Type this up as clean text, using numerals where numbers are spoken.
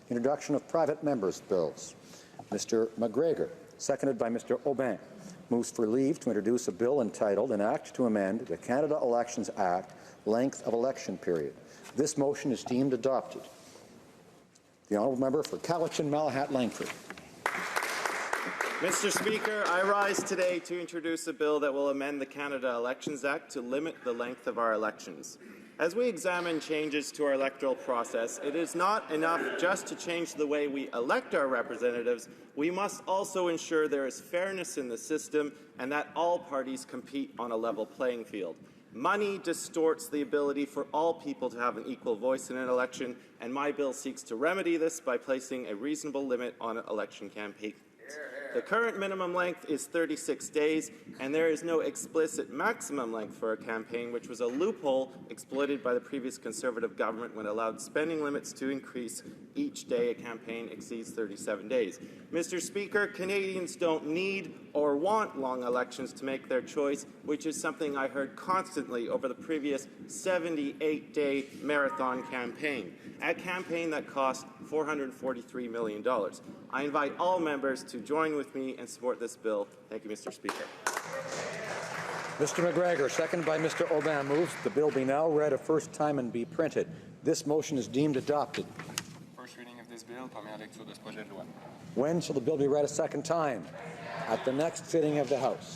Introduction of private members' bills. Mr. MacGregor, seconded by Mr. Aubin, moves for leave to introduce a bill entitled An Act to Amend the Canada Elections Act, Length of Election Period. This motion is deemed adopted. The honourable member for Cowichan-Malahat-Langford. Mr. Speaker, I rise today to introduce a bill that will amend the Canada Elections Act to limit the length of our elections. As we examine changes to our electoral process, it is not enough just to change the way we elect our representatives. We must also ensure there is fairness in the system and that all parties compete on a level playing field. Money distorts the ability for all people to have an equal voice in an election, and my bill seeks to remedy this by placing a reasonable limit on election campaigns. The current minimum length is 36 days, and there is no explicit maximum length for a campaign, which was a loophole exploited by the previous Conservative government when it allowed spending limits to increase each day a campaign exceeds 37 days. Mr. Speaker, Canadians don't need or want long elections to make their choice, which is something I heard constantly over the previous 78-day marathon campaign, a campaign that cost $443 million. I invite all members to join with me and support this bill. Thank you, Mr. Speaker. Mr. MacGregor, seconded by Mr. Aubin, moves the bill be now read a first time and be printed. This motion is deemed adopted. First reading of this bill, première lecture de ce projet de loi. When shall the bill be read a second time? At the next sitting of the House.